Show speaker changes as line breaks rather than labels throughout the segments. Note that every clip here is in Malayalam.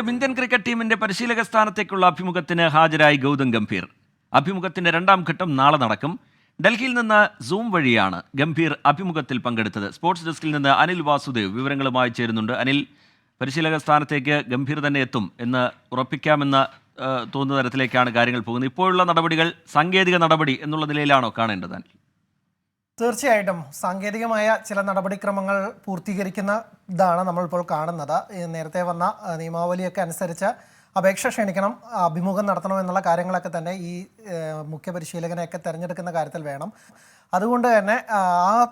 ഇന്ത്യൻ ക്രിക്കറ്റ് ടീമിന്റെ പരിശീലക സ്ഥാനത്തേക്കുള്ള അഭിമുഖത്തിന് ഹാജരായി ഗൗതം ഗംഭീർ. അഭിമുഖത്തിന്റെ രണ്ടാം ഘട്ടം നാളെ നടക്കും. ഡൽഹിയിൽ നിന്ന് സൂം വഴിയാണ് ഗംഭീർ അഭിമുഖത്തിൽ പങ്കെടുത്തത്. സ്പോർട്സ് ഡെസ്കിൽ നിന്ന് അനിൽ വാസുദേവ് വിവരങ്ങളുമായി ചേരുന്നുണ്ട്. അനിൽ, പരിശീലക സ്ഥാനത്തേക്ക് ഗംഭീർ തന്നെ എത്തും എന്ന് ഉറപ്പിക്കാമെന്ന് തോന്നുന്ന തരത്തിലേക്കാണ് കാര്യങ്ങൾ പോകുന്നത്. ഇപ്പോഴുള്ള നടപടികൾ സാങ്കേതിക നടപടി എന്നുള്ള നിലയിലാണോ കാണേണ്ടത്? അനിൽ,
തീർച്ചയായിട്ടും സാങ്കേതികമായ ചില നടപടിക്രമങ്ങൾ പൂർത്തീകരിക്കുന്ന ഇതാണ് നമ്മളിപ്പോൾ കാണുന്നത്. നേരത്തെ വന്ന നിയമാവലിയൊക്കെ അനുസരിച്ച് അപേക്ഷ ക്ഷണിക്കണം, അഭിമുഖം നടത്തണം എന്നുള്ള കാര്യങ്ങളൊക്കെ തന്നെ ഈ മുഖ്യ പരിശീലകനെയൊക്കെ തിരഞ്ഞെടുക്കുന്ന കാര്യത്തിൽ വേണം. അതുകൊണ്ട് തന്നെ ആ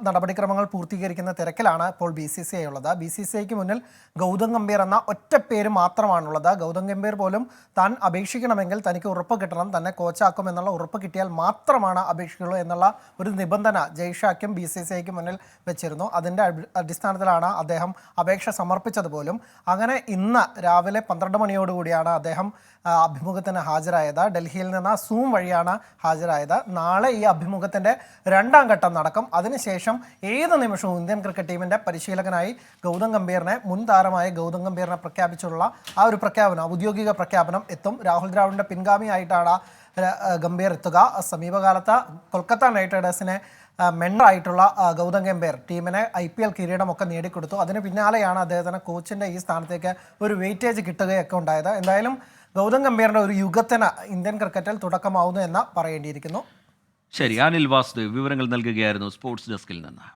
നടപടിക്രമങ്ങൾ പൂർത്തീകരിക്കുന്ന തിരക്കിലാണ് ഇപ്പോൾ BCCI ഉള്ളത്. BCCIക്ക് മുന്നിൽ ഗൗതം ഗംഭീർ എന്ന ഒറ്റ പേര് മാത്രമാണുള്ളത്. ഗൗതം ഗംഭീർ പോലും താൻ അപേക്ഷിക്കണമെങ്കിൽ തനിക്ക് ഉറപ്പ് കിട്ടണം, തന്നെ കോച്ചാക്കും എന്നുള്ള ഉറപ്പ് കിട്ടിയാൽ മാത്രമാണ് അപേക്ഷിക്കുള്ളൂ എന്നുള്ള ഒരു നിബന്ധന ജയ്ഷാക്കും BCCIക്ക് മുന്നിൽ വെച്ചിരുന്നു. അതിൻ്റെ അടിസ്ഥാനത്തിലാണ് അദ്ദേഹം അപേക്ഷ സമർപ്പിച്ചത് പോലും. അങ്ങനെ ഇന്ന് രാവിലെ 12 മണിയോടുകൂടിയാണ് അദ്ദേഹം അഭിമുഖത്തിന് ഹാജരായത്. ഡൽഹിയിൽ നിന്ന് സൂം വഴിയാണ് ഹാജരായത്. നാളെ ഈ അഭിമുഖത്തിൻ്റെ രണ്ടാം ഘട്ടം നടക്കും. അതിനുശേഷം ഏത് നിമിഷവും ഇന്ത്യൻ ക്രിക്കറ്റ് ടീമിൻ്റെ പരിശീലകനായി ഗൗതം ഗംഭീറിനെ, മുൻ താരമായ ഗൗതം ഗംഭീറിനെ പ്രഖ്യാപിച്ചുള്ള ആ ഒരു പ്രഖ്യാപനം, ഔദ്യോഗിക പ്രഖ്യാപനം എത്തും. രാഹുൽ ദ്രാവിഡിൻ്റെ പിൻഗാമിയായിട്ടാണ് ഗംഭീർ എത്തുക. സമീപകാലത്ത് കൊൽക്കത്ത നൈറ്റ് റൈഡേഴ്സിനെ മെൻഡറായിട്ടുള്ള ഗൗതം ഗംഭീർ ടീമിനെ IPL കിരീടമൊക്കെ നേടിക്കൊടുത്തു. അതിന് പിന്നാലെയാണ് അദ്ദേഹത്തിന് കോച്ചിൻ്റെ ഈ സ്ഥാനത്തേക്ക് ഒരു വെയിറ്റേജ് കിട്ടുകയൊക്കെ ഉണ്ടായത്. എന്തായാലും ഗൗതം ഗംഭീറിൻ്റെ ഒരു യുഗത്തിന് ഇന്ത്യൻ ക്രിക്കറ്റിൽ തുടക്കമാവുന്നു എന്ന് പറയേണ്ടിയിരിക്കുന്നു.
ശരി, അനിൽ വാസുദേവ് വിവരങ്ങൾ നൽകുകയായിരുന്നു സ്പോർട്സ് ഡെസ്കിൽ നിന്ന്.